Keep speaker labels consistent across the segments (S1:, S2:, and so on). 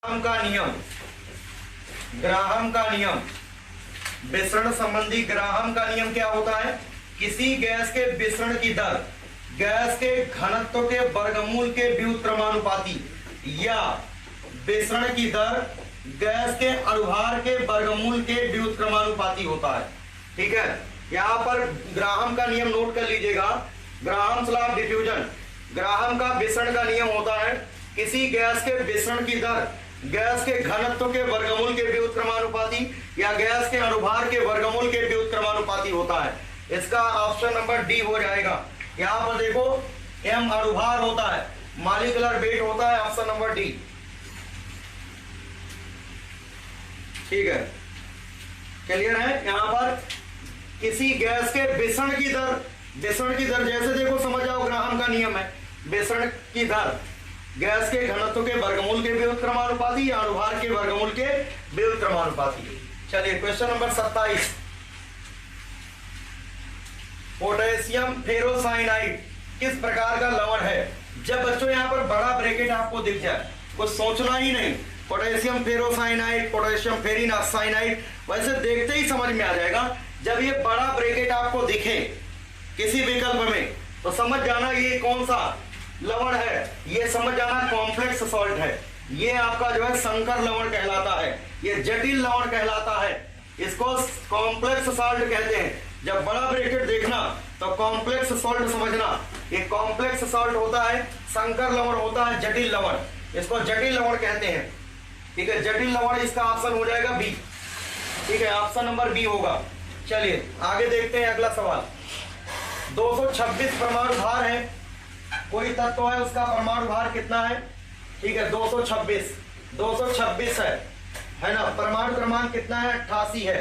S1: Graham का नियम, Graham का नियम, विसरण संबंधी ग्राहम का नियम क्या होता है? किसी गैस के विसरण की दर गैस के घनत्व के वर्गमूल के व्युत्क्रमानुपाती या विसरण की दर गैस के अनुभार के वर्गमूल के व्युत्क्रमानुपाती होता है। ठीक है, यहां पर ग्राहम का नियम नोट कर लीजिएगा। Graham's law of diffusion, Graham का विसरण का नियम होता है किसी गैस के विसरण की दर गैस के घनत्व के वर्गमूल के व्युत्क्रमानुपाती या गैस के अनुभार के वर्गमूल के व्युत्क्रमानुपाती होता है। इसका ऑप्शन नंबर डी हो जाएगा। यहां पर देखो m अनुभार होता है, मॉलिक्यूलर वेट होता है, ऑप्शन नंबर डी। ठीक है, क्लियर है? यहां पर किसी गैस के विसरण की दर, विसरण की दर जैसे देखो समझ जाओ, ग्राहम का नियम है विसरण की दर गैस के घनत्व के वर्गमूल के व्युत्क्रमानुपाती या अनुभार के वर्गमूल के व्युत्क्रमानुपाती। चलिए क्वेश्चन नंबर 27, पोटेशियम फेरोसाइनाइड किस प्रकार का लवण है? जब बच्चों यहां पर बड़ा ब्रैकेट आपको दिख जाए, कुछ सोचना ही नहीं, पोटेशियम फेरोसाइनाइड, पोटेशियम फेरिनासाइनाइड, वैसे देखते ही समझ में आ जाएगा। जब ये बड़ा ब्रैकेट आपको दिखे किसी विकल्प में तो समझ जाना ये कौन सा लवण है, ये समझ जाना कॉम्प्लेक्स सॉल्ट है। ये आपका जो है संकर लवण कहलाता है, ये जटिल लवण कहलाता है, इसको कॉम्प्लेक्स सॉल्ट कहते हैं। जब बड़ा ब्रैकेट देखना तो कॉम्प्लेक्स सॉल्ट समझना, ये कॉम्प्लेक्स सॉल्ट होता है, संकर लवण होता है, जटिल लवण, इसको जटिल लवण कहते हैं। ठीक है, जटिल लवण, इसका ऑप्शन हो जाएगा बी। ठीक है, ऑप्शन नंबर बी होगा। चलिए आगे देखते हैं अगला सवाल। 226 परमाणु भार है, कोई तत्व है उसका परमाणु भार कितना है? ठीक है, 226 है ना। परमाणु क्रमांक कितना है? 88 है।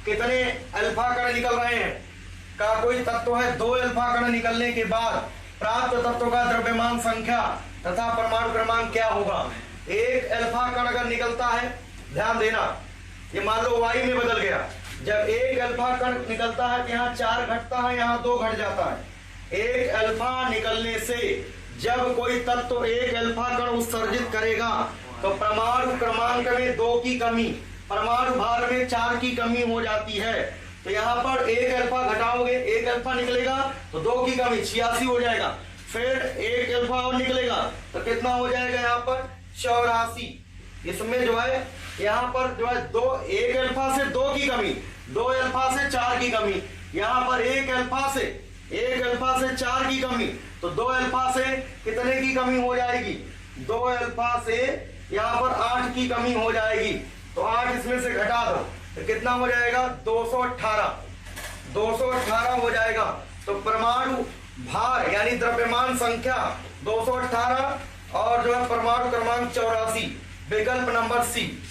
S1: कितने अल्फा कण निकल रहे हैं का कोई तत्व है? 2 अल्फा कण निकलने के बाद प्राप्त तत्व का द्रव्यमान संख्या तथा परमाणु क्रमांक क्या होगा? एक अल्फा कण अगर निकलता है, ध्यान देना, ये मान लो वाई में बदल गया। जब एक अल्फा कण निकलता है तो यहाँ 4 घटता है, यहाँ 2 घट जाता है। एक अल्फा निकलने से जब कोई तत्व एक अल्फा कण उत्सर्जित करेगा तो परमाणु क्रमांक में 2 की कमी, परमाणु भार में 4 की कमी हो जाती है। तो यहाँ पर एक अल्फा घटाओगे, एक अल्फा निकलेगा तो 2 की कमी 86 हो जाएगा। फिर एक अल्फा और निकलेगा तो कितना हो जाएगा? यहाँ पर 84। इसमें जो है यहाँ पर जो है एक अल्फा से 2 की कमी, 2 अल्फा से 4 की कमी, यहाँ पर एक अल्फा से 4 की कमी, तो 2 अल्फा से कितने की कमी हो जाएगी? 2 अल्फा से यहाँ पर 8 की कमी हो जाएगी। तो 8 इसमें से घटा दो तो कितना हो जाएगा? 218 हो जाएगा। तो परमाणु भार यानी द्रव्यमान संख्या 218 और जो है परमाणु क्रमांक 84, विकल्प नंबर सी।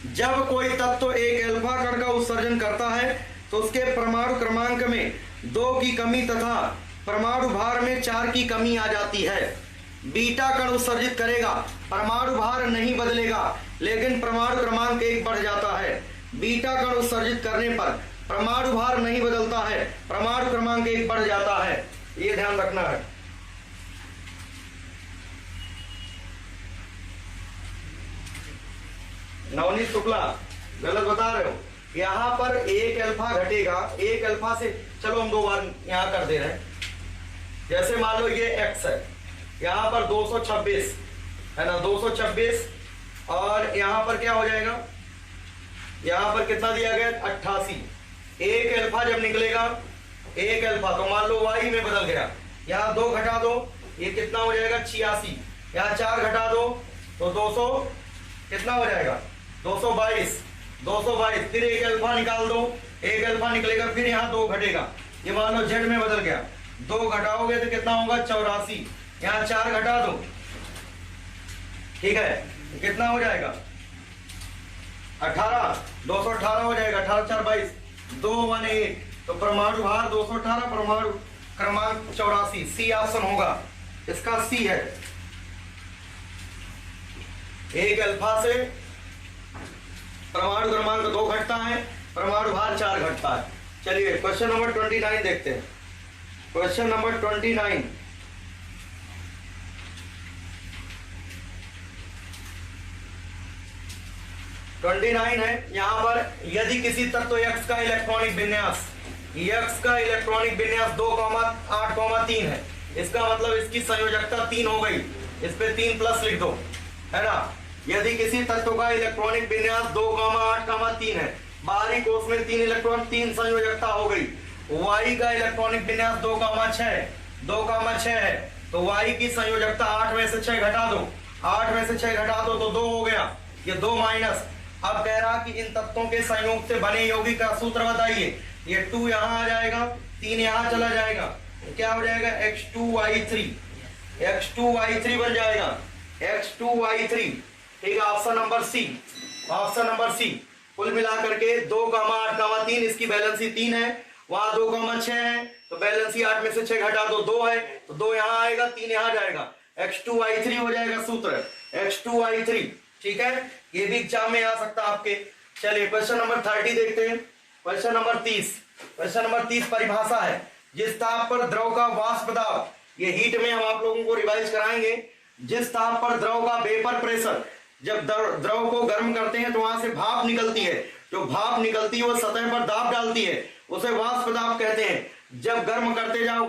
S1: जब कोई तत्व एक अल्फा कण का उत्सर्जन करता है तो उसके परमाणु क्रमांक में 2 की कमी तथा परमाणु भार में 4 की कमी आ जाती है। बीटा कण उत्सर्जित करेगा, परमाणु भार नहीं बदलेगा लेकिन परमाणु क्रमांक 1 बढ़ जाता है। बीटा कण उत्सर्जित करने पर परमाणु भार नहीं बदलता है, परमाणु क्रमांक 1 बढ़ जाता है। ये ध्यान रखना है। नवनीत शुक्ला गलत बता रहे हो, यहां पर एक अल्फा घटेगा, एक अल्फा से, चलो हम 2 बार यहां कर दे रहे हैं। जैसे मान लो ये x है, यहां पर 226 है ना, 226 और यहां पर क्या हो जाएगा? यहां पर कितना दिया गया? 88। एक अल्फा जब निकलेगा, एक अल्फा तो मान लो y में बदल गया, यहां 2 घटा दो, ये कितना हो जाएगा? 86। यहां 4 घटा दो तो 200 कितना हो जाएगा? 222। फिर एक अल्फा निकाल दो, एक अल्फा निकलेगा, फिर यहाँ 2 घटेगा, ये मान लो जेड में बदल गया, 2 घटाओगे तो कितना होगा? 84। यहाँ 4 घटा दो, ठीक है, तो कितना हो जाएगा? 18, 218 हो जाएगा। 18 4 22, 218। तो परमाणु भार 218, परमाणु क्रमांक 84, सी ऑप्शन होगा, इसका सी है। एक अल्फा से परमाणु क्रमांक 2 घटता है, परमाणु भार 4 घटता है। चलिए क्वेश्चन नंबर 29 देखते हैं। क्वेश्चन नंबर 29, 29 है। यहाँ पर यदि किसी तत्व X का इलेक्ट्रॉनिक विन्यास 2,8,3 है, इसका मतलब इसकी संयोजकता 3 हो गई, इस पे 3 प्लस लिख दो, है ना। यदि किसी तत्व का इलेक्ट्रॉनिक विन्यास 2,8,3 है, बाहरी कोष में 3 इलेक्ट्रॉन, 3 संयोजकता हो गई। Y का इलेक्ट्रॉनिक विन्यास 2,6 है, तो Y की संयोजकता 8 में से 6 घटा दो, 8 में से 6 घटा दो तो 2 हो गया, ये 2 माइनस। अब कह रहा कि इन तत्वों के संयोग से बने यौगिक का सूत्र बताइए। ये 2 यहाँ आ जाएगा, 3 यहाँ चला जाएगा, क्या हो जाएगा X2Y3 बन जाएगा, X2Y3। ठीक है, ऑप्शन नंबर सी। कुल मिलाकर के 2,8,3, इसकी बैलेंसी 3 है, वहां 2,6 है, तो बैलेंसी 8 में से 6 घटा दो 2 है, तो 2 यहाँ आएगा, 3 यहाँ जाएगा, X2Y3 हो जाएगा सूत्र, X2Y3। ठीक है, ये भी एग्जाम में आ सकता है आपके। चलिए क्वेश्चन नंबर 30 देखते हैं। क्वेश्चन नंबर 30 परिभाषा है, जिस ताप पर द्रव का वाष्प दाब, ये हीट में हम आप लोगों को रिवाइज कराएंगे। जिस ताप पर द्रव का वेपर प्रेशर, जब द्रव को गर्म करते हैं तो वहां से भाप निकलती है, जो भाप निकलती है वो सतह पर दाब डालती है, उसे वाष्प दाब कहते हैं। जब गर्म करते जाओ,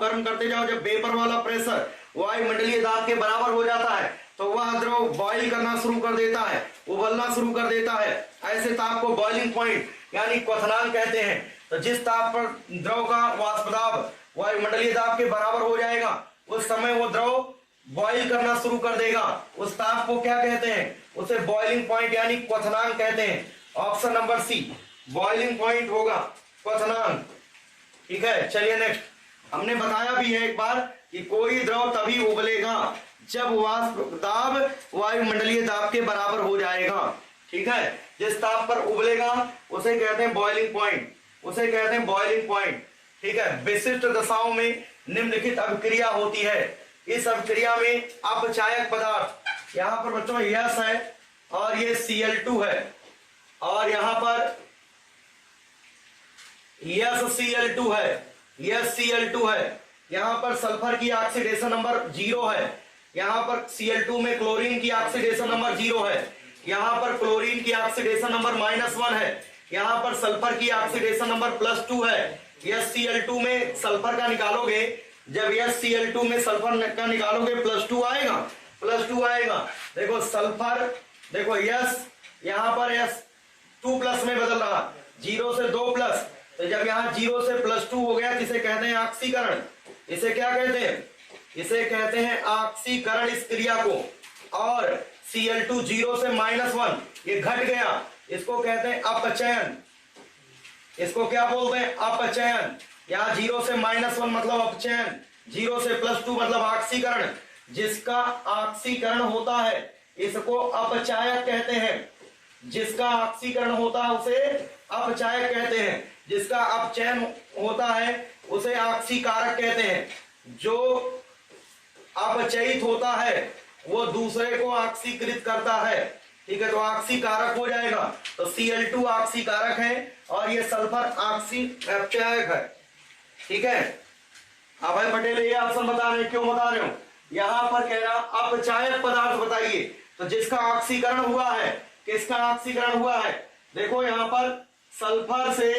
S1: जब वेपर वाला प्रेशर वायुमंडलीय दाब के बराबर हो जाता है, तो वह द्रव बॉइल करना शुरू कर देता है, उबलना शुरू कर देता है। ऐसे ताप को बॉइलिंग पॉइंट यानी क्वथनांक कहते हैं। तो जिस ताप पर द्रव का वाष्प दाब वायुमंडलीय दाब के बराबर हो जाएगा, उस समय वो द्रव बॉइल करना शुरू कर देगा, उस ताप को क्या कहते हैं, उसे बॉइलिंग पॉइंट यानी क्वथनांक कहते हैं। Option number C, boiling point होगा क्वथनांक। ठीक है, चलिए नेक्स्ट। हमने बताया भी है एक बार कि कोई द्रव तभी उबलेगा जब वाष्प दाब वायुमंडलीय दाब के बराबर हो जाएगा। ठीक है, जिस ताप पर उबलेगा उसे कहते हैं बॉइलिंग पॉइंट। ठीक है, विशिष्ट दशाओं में निम्नलिखित अभिक्रिया होती है। इस अभिक्रिया में अपचायक पदार्थ, यहाँ पर बच्चों यस है और ये Cl2 है, और यहाँ पर यस Cl2 है, यहाँ पर सल्फर की ऑक्सीडेशन नंबर 0 है, यहाँ पर Cl2 में क्लोरीन की ऑक्सीडेशन नंबर 0 है, यहाँ पर क्लोरीन की ऑक्सीडेशन नंबर -1 है, यहाँ पर सल्फर की ऑक्सीडेशन नंबर +2 है। यस Cl2 में सल्फर का निकालोगे, जब यस Cl2 में सल्फर का निकालोगे +2 आएगा। देखो सल्फर, देखो यस, यहाँ पर यस 2+ में बदल रहा, 0 से 2+, तो जब यहाँ 0 से +2 हो गया, जिसे कहते हैं ऑक्सीकरण। इसे क्या कहते हैं, इसे कहते हैं ऑक्सीकरण इस क्रिया को। और Cl2 0 से -1 ये घट गया, इसको कहते हैं अपचयन। इसको क्या बोलते हैं, अपचयन। यहाँ 0 से -1 मतलब अपचयन, 0 से +2 मतलब ऑक्सीकरण। जिसका ऑक्सीकरण होता है इसको अपचायक कहते हैं, जिसका ऑक्सीकरण होता है उसे अपचायक कहते हैं, जिसका अपचयन होता है उसे ऑक्सीकारक कहते हैं। जो अपचयित होता है वो दूसरे को ऑक्सीकृत करता है। ठीक है, तो ऑक्सीकारक हो जाएगा। तो Cl2 ऑक्सीकारक है और ये सल्फर अपचायक है। ठीक है, अभय पटेल ये ऑप्शन बता रहे, क्यों बता रहे हो, यहां पर कह रहा अपचायक पदार्थ बताइए, तो जिसका ऑक्सीकरण हुआ है, किसका ऑक्सीकरण हुआ है, देखो यहाँ पर सल्फर से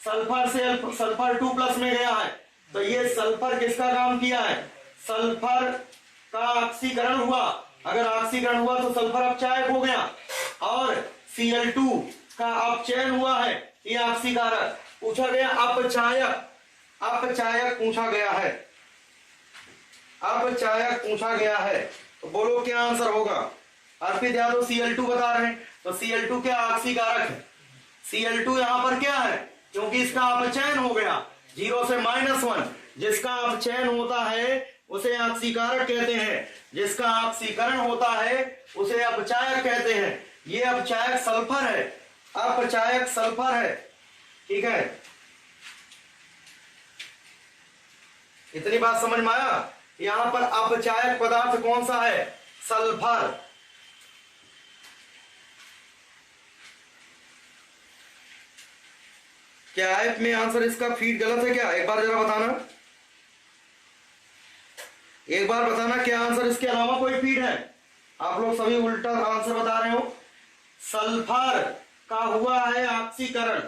S1: सल्फर 2+ में गया है, तो ये सल्फर किसका काम किया है, सल्फर का ऑक्सीकरण हुआ। अगर ऑक्सीकरण हुआ तो सल्फर अपचायक हो गया, और Cl2 का अपचयन हुआ है, ये ऑक्सीकारक। पूछा गया अपचायक पूछा गया है, तो बोलो क्या आंसर होगा। अर्पित यादव Cl2 बता रहे हैं, तो Cl2 क्या ऑक्सीकारक है, Cl2 यहाँ पर क्या है, क्योंकि इसका अपचयन हो गया 0 से -1। जिसका अपचयन होता है उसे ऑक्सीकारक कहते हैं, जिसका ऑक्सीकरण होता है उसे अपचायक कहते हैं। ये अपचायक सल्फर है। ठीक है, इतनी बात समझ में आया। यहां पर अपचायक पदार्थ कौन सा है, सल्फर। क्या है में आंसर इसका फीड गलत है क्या, एक बार जरा बताना, क्या आंसर इसके अलावा कोई फीड है। आप लोग सभी उल्टा आंसर बता रहे हो। सल्फर का हुआ है ऑक्सीकरण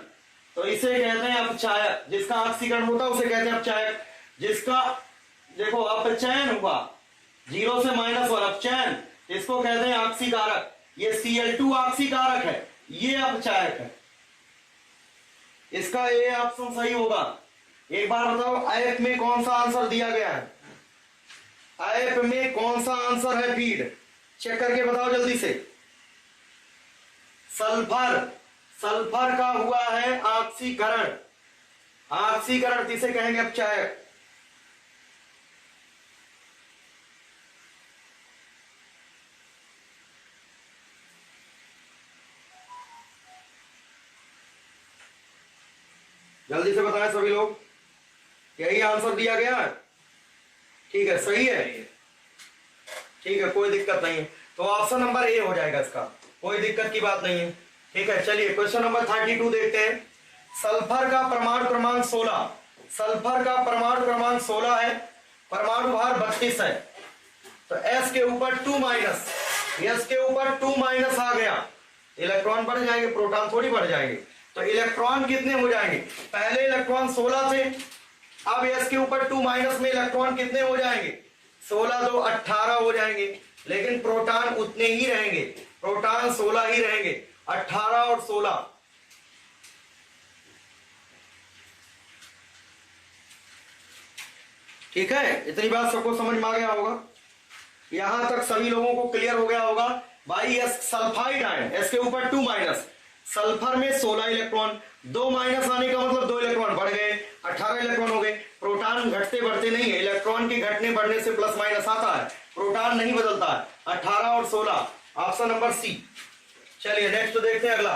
S1: तो इसे कहते हैं अपचायक। जिसका ऑक्सीकरण होता है उसे कहते हैं अपचायक। जिसका देखो अपचयन हुआ 0 से -1 अपचयन, इसको कहते हैं ऑक्सीकारक। ये Cl2 ऑक्सीकारक है, ये अपचायक है। इसका ए ऑप्शन सही होगा। एक बार बताओ ऐप में कौन सा आंसर दिया गया है, ऐप में कौन सा आंसर है फीड, चेक करके बताओ जल्दी से। सल्फर, सल्फर का हुआ है ऑक्सीकरण, ऑक्सीकरण किसे कहेंगे अपचायक। जल्दी से बताएं सभी लोग, यही आंसर दिया गया है। ठीक है, सही है, ठीक है, कोई दिक्कत नहीं है। तो ऑप्शन नंबर ए हो जाएगा इसका, कोई दिक्कत की बात नहीं है। ठीक है, चलिए क्वेश्चन नंबर 32 देखते हैं। सल्फर का परमाणु क्रमांक 16, सल्फर का परमाणु क्रमांक 16 है, परमाणु भार 32 है। तो S के ऊपर 2 S के ऊपर 2 आ गया, इलेक्ट्रॉन बढ़ जाएंगे, प्रोटॉन थोड़ी बढ़ जाएंगे। तो इलेक्ट्रॉन कितने हो जाएंगे, पहले इलेक्ट्रॉन 16 थे, अब S के ऊपर 2 में इलेक्ट्रॉन कितने हो जाएंगे, 16 2 18 हो जाएंगे। लेकिन प्रोटॉन उतने ही रहेंगे, प्रोटॉन 16 ही रहेंगे, 18 और 16। ठीक है, इतनी बात सबको समझ में आ गया होगा, यहां तक सभी लोगों को क्लियर हो गया होगा। भाई एस सल्फाइड आयन, एस के ऊपर 2 सल्फर में 16 इलेक्ट्रॉन, 2 आने का मतलब 2 इलेक्ट्रॉन बढ़ गए, 18 इलेक्ट्रॉन हो गए। प्रोटॉन घटते बढ़ते नहीं है, इलेक्ट्रॉन के घटने बढ़ने से प्लस माइनस आता है, प्रोटॉन नहीं बदलता है। 18 और 16, ऑप्शन नंबर सी। चलिए नेक्स्ट देखते हैं अगला।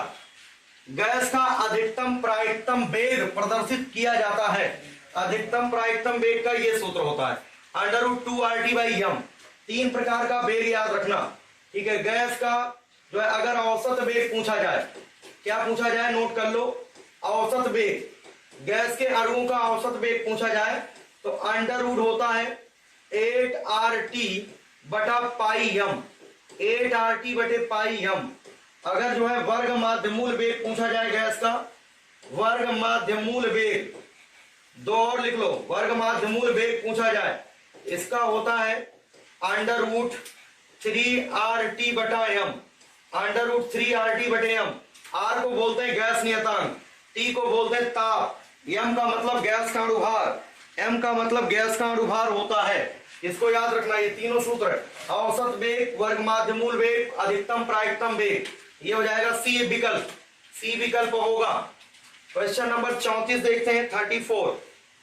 S1: गैस का अधिकतम प्रायिकतम वेग प्रदर्शित किया जाता है, अधिकतम प्रायिकतम वेग का ये सूत्र होता है √2RT/m। 3 प्रकार का वेग याद रखना। ठीक है, गैस का जो है अगर औसत वेग पूछा जाए, क्या पूछा जाए, नोट कर लो, औसत वेग, गैस के अणुओं का औसत वेग पूछा जाए तो √ होता है 8RT/m, 8RT/m। अगर जो है वर्ग माध्यमूल वेग पूछा जाए गैस का, वर्ग माध्यमूल वेग, 2 और लिख लो, वर्ग माध्यमूल वेग पूछा जाए, इसका होता है √3RT/m, √3RT/m। R को बोलते हैं गैस नियतांक, T को बोलते हैं ताप, M का मतलब गैस का अणुभार, M का मतलब गैस का अणुभार होता है। इसको याद रखना, ये तीनों सूत्र है, औसत वेग, वर्ग माध्यमूल वेग, अधिकतम प्रायिकतम वेग। ये हो जाएगा सी विकल्प, सी विकल्प होगा। क्वेश्चन नंबर 34 देखते हैं,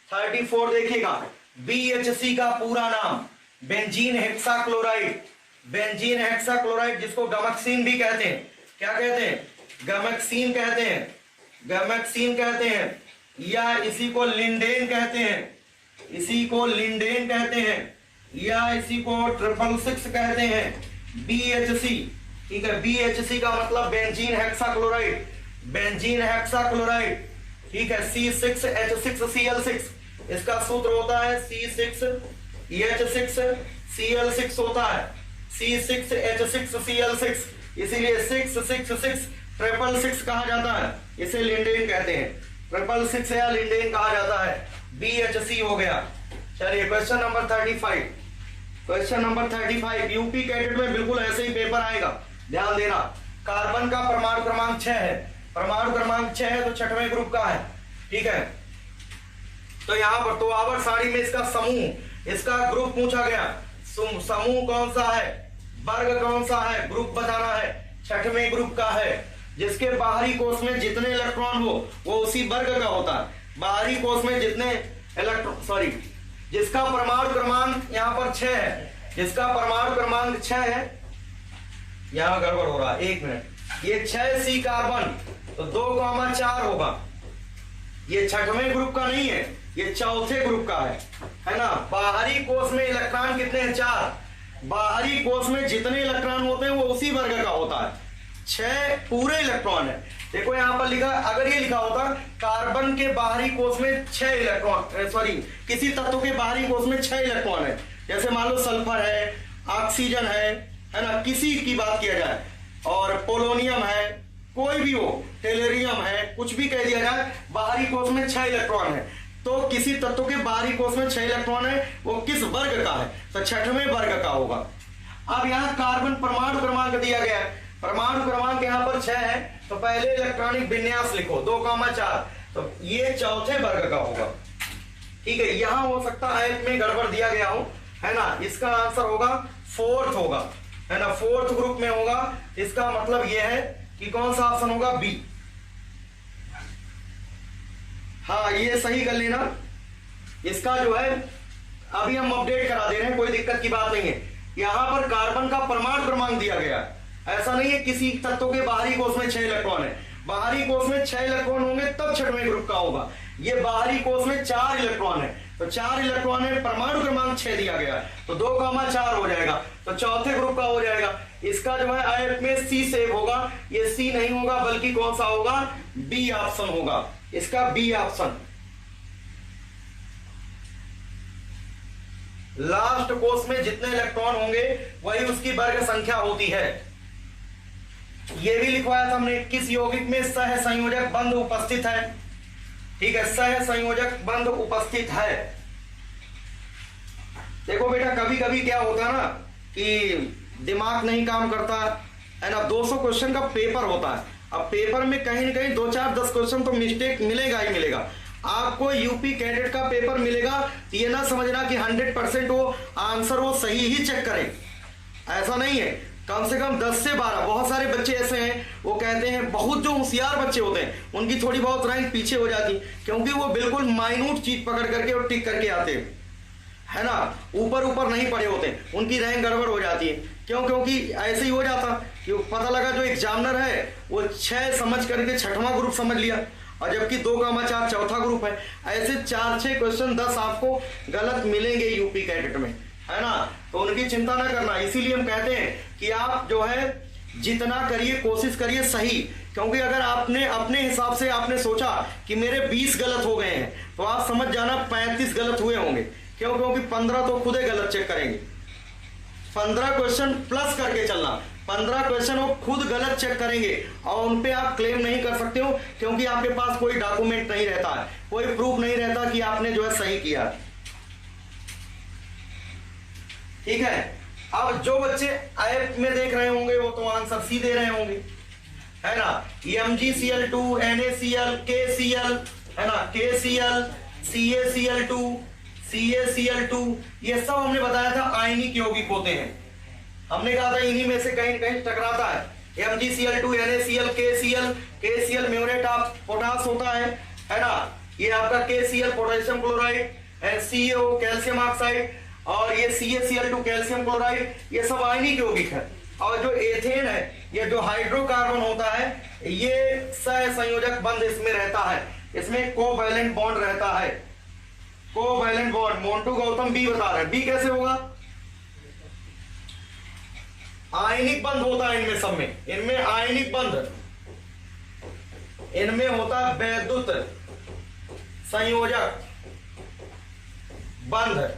S1: 34 देखिएगा। BHC का पूरा नाम बेंजीन हेक्साक्लोराइड, बेंजीन हेक्साक्लोराइड जिसको गमक्सीन भी कहते हैं, क्या कहते हैं, गमक्सीन कहते हैं, गमक्सीन कहते हैं, या इसी को लिंडेन कहते हैं, इसी को लिंडेन कहते हैं, या इसी को 666 कहते हैं, BHC। ठीक है, BHC का मतलब बेंजीन हेक्साक्लोराइड, बेंजीन हेक्साक्लोराइड। ठीक है, C6H6Cl6, इसका सूत्र होता है C6H6Cl6 होता है, C6H6Cl6, इसीलिए 666 कहा जाता है, इसे लिंडेन कहते हैं, 666 या लिंडेन कहा जाता है। BHC हो गया। चलिए question number 35, question number 35 UP cadet में बिल्कुल ऐसे ही पेपर आएगा, ध्यान देना। कार्बन का परमाणु क्रमांक 6 है, परमाणु क्रमांक 6 है तो 6वें ग्रुप का है। ठीक है, तो यहाँ पर तो आवर सारणी में इसका समूह, इसका ग्रुप पूछा गया, समूह कौन सा है, वर्ग कौन सा है, ग्रुप बताना है, 6वें ग्रुप का है। जिसके बाहरी कोष में जितने इलेक्ट्रॉन हो वो उसी वर्ग का होता है, बाहरी कोष में जितने इलेक्ट्रॉन, जिसका परमाणु क्रमांक यहाँ पर 6 है, जिसका परमाणु क्रमांक 6 है, यहाँ गड़बड़ हो रहा है, 1 मिनट, ये 6C कार्बन तो 2,4 होगा, ये 6वें ग्रुप का नहीं है, ये 4थे ग्रुप का है ना। बाहरी कोष में इलेक्ट्रॉन कितने हैं, 4, बाहरी कोष में जितने इलेक्ट्रॉन होते हैं वो उसी वर्ग का होता है, 6 पूरे इलेक्ट्रॉन है। देखो यहाँ पर लिखा, अगर ये लिखा होता कार्बन के बाहरी कोष में 6 इलेक्ट्रॉन, सॉरी किसी तत्व के बाहरी कोष में 6 इलेक्ट्रॉन है, जैसे मान लो सल्फर है, ऑक्सीजन है ना, किसी की बात किया जाए, और पोलोनियम है कोई भी हो, टेलेरियम है, कुछ भी कह दिया जाए, बाहरी कोष में 6 इलेक्ट्रॉन है, तो किसी तत्व के बाहरी कोष में 6 इलेक्ट्रॉन है, वो किस वर्ग का है, तो छठवें वर्ग का होगा। अब यहाँ कार्बन परमाणु क्रमांक दिया गया है, परमाणु क्रमांक यहाँ पर 6 है, तो पहले इलेक्ट्रॉनिक विन्यास लिखो 2,4, तो ये चौथे वर्ग का होगा। ठीक है, यहां हो सकता है में गड़बड़ दिया गया हो, है ना, इसका आंसर होगा 4th होगा, है ना, 4th ग्रुप में होगा। इसका मतलब यह है कि कौन सा ऑप्शन होगा, बी। हाँ, ये सही कर लेना। इसका जो है अभी हम अपडेट करा दे रहे हैं, कोई दिक्कत की बात नहीं है। यहां पर कार्बन का परमाणु क्रमांक दिया गया है, ऐसा नहीं है किसी तत्व के बाहरी कोष में 6 इलेक्ट्रॉन है, बाहरी कोष में 6 इलेक्ट्रॉन होंगे तब छठवें ग्रुप का होगा। ये बाहरी कोष में 4 इलेक्ट्रॉन है, तो 4 इलेक्ट्रॉन है, परमाणु क्रमांक 6 दिया गया है, तो 2,4 हो जाएगा, तो चौथे ग्रुप का हो जाएगा। इसका जो है आयत में सी सेव होगा, ये सी नहीं होगा बल्कि कौन सा होगा, बी ऑप्शन होगा, इसका बी ऑप्शन। लास्ट कोष में जितने इलेक्ट्रॉन होंगे वही उसकी वर्ग संख्या होती है। ये भी लिखवाया था हमने, किस यौगिक में सह संयोजक बंध उपस्थित है। ठीक है, सह संयोजक बंध उपस्थित है। देखो बेटा, कभी कभी क्या होता है ना कि दिमाग नहीं काम करता है ना, 200 क्वेश्चन का पेपर होता है। अब पेपर में कहीं ना कहीं 2, 4, 10 क्वेश्चन तो मिस्टेक मिलेगा ही मिलेगा। आपको यूपी कैडेट का पेपर मिलेगा, ये ना समझना कि 100% वो आंसर वो सही ही चेक करें, ऐसा नहीं है। कम से कम 10 से 12 बहुत सारे बच्चे ऐसे हैं, वो कहते हैं, बहुत जो होशियार बच्चे होते हैं उनकी थोड़ी बहुत रैंक पीछे हो जाती, क्योंकि वो बिल्कुल माइन्यूट चीज पकड़ करके और टिक करके आते हैं, है ना, ऊपर ऊपर नहीं पड़े होते, उनकी रैंक गड़बड़ हो जाती है। क्यों? क्योंकि ऐसे ही हो जाता कि पता लगा जो एग्जामिनर है वो 6 समझ करके 6वां ग्रुप समझ लिया, और जबकि 2,4 चौथा ग्रुप है। ऐसे 4-6 क्वेश्चन 10 आपको गलत मिलेंगे यूपी कैडेट में, है ना, तो उनकी चिंता ना करना। इसीलिए हम कहते हैं कि आप जो है जितना करिए, कोशिश करिए सही, क्योंकि अगर आपने अपने हिसाब से आपने सोचा कि मेरे 20 गलत हो गए हैं, तो आप समझ जाना 35 गलत हुए होंगे। क्यों? क्योंकि 15 तो खुद ही गलत चेक करेंगे। 15 क्वेश्चन प्लस करके चलना, 15 क्वेश्चन वो खुद गलत चेक करेंगे और उन पे आप क्लेम नहीं कर सकते हो, क्योंकि आपके पास कोई डॉक्यूमेंट नहीं रहता है, कोई प्रूफ नहीं रहता कि आपने जो है सही किया। ठीक है, अब जो बच्चे ऐप में देख रहे होंगे वो तो आंसर सी दे रहे होंगे, है ना, MgCl2, NaCl, KCl, है ना, KCl, CaCl2, CaCl2, ये सब हमने बताया था आयनिक यौगिक होते हैं। हमने कहा था इन्हीं में से कहीं कहीं टकराता है, MgCl2, NaCl, KCl muriate of potash होता है ना, ये आपका KCl potassium chloride, CO calcium oxide, और ये CaCl2 कैल्शियम क्लोराइड, ये सब आयनिक यौगिक है। और जो एथेन है, ये जो हाइड्रोकार्बन होता है, ये सह संयोजक बंध इसमें रहता है, इसमें कोवैलेंट बॉन्ड रहता है, कोवैलेंट बॉन्ड। मोन्टू गौतम बी बता रहे हैं, बी कैसे होगा, आयनिक बंध होता है इनमें सब में, इनमें आयनिक बंध, इनमें होता है वैद्युत संयोजक बंध।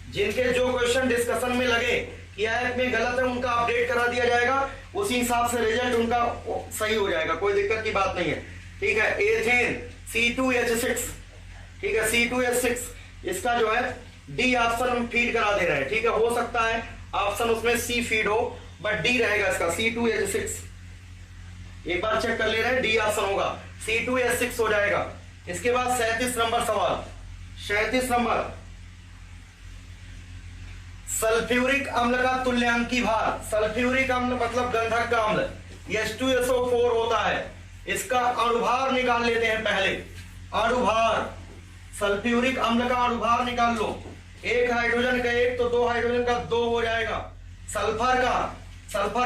S1: जिनके जो क्वेश्चन डिस्कशन में लगे कि ऐप में गलत है, उनका अपडेट करा दिया जाएगा, उसी हिसाब से रिजल्ट उनका सही हो जाएगा, कोई दिक्कत की बात नहीं है। ठीक है, एथेन C2H6, ठीक है, C2H6, इसका जो है डी ऑप्शन हम फीड करा दे रहे हैं। ठीक है, हो सकता है ऑप्शन उसमें सी फीड हो, बट डी रहेगा इसका, C2H6। एक बार चेक कर ले रहे हैं, डी ऑप्शन होगा, C2H6 हो जाएगा। इसके बाद 37 नंबर सवाल, 37 नंबर, सल्फ्यूरिक अम्ल का तुल्यांकी भार। सल्फ्यूरिक अम्ल मतलब गंधक का अम्ल, H2SO4 होता है, इसका अणुभार निकाल लेते हैं पहले। अणुभार, सल्फ्यूरिक अम्ल का अणुभार निकाल लो, एक हाइड्रोजन का 1 तो 2 हाइड्रोजन का 2 हो जाएगा। सल्फर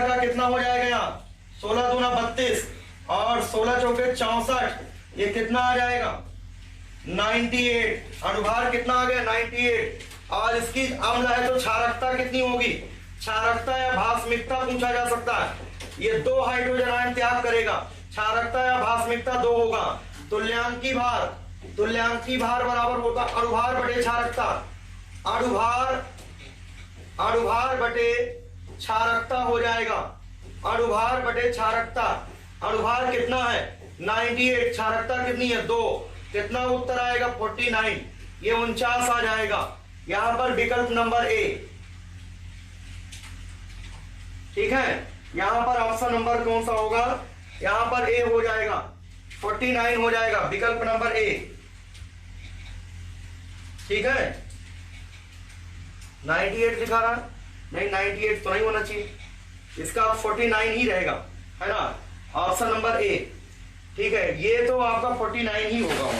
S1: का कितना हो जाएगा यहाँ, 16 दूना 32 और 16 चौके 64, ये कितना आ जाएगा 98। अणुभार कितना आ गया 98। और इसकी अम्ल है तो क्षारकता कितनी होगी, क्षारकता या भास्मिकता पूछा जा सकता है। ये 2 हाइड्रोजन आयन त्याग करेगा, क्षारकता या भास्मिकता 2 होगा। तुल्यांकी भार बराबर होता अणुभार बटे क्षारकता, अणुभार बटे क्षारकता हो जाएगा, अणुभार बटे क्षारकता। अनुभार कितना है 98, क्षारकता कितनी है 2, कितना उत्तर आएगा 49, ये 49 आ जाएगा यहां पर विकल्प नंबर ए। ठीक है, यहां पर ऑप्शन नंबर कौन सा होगा, यहां पर ए हो जाएगा 49 हो जाएगा विकल्प नंबर ए। ठीक है, 98 दिखा रहा नहीं, 98 तो नहीं होना चाहिए, इसका 49 ही रहेगा, है ना, ऑप्शन नंबर ए। ठीक है, ये तो आपका 49 ही होगा,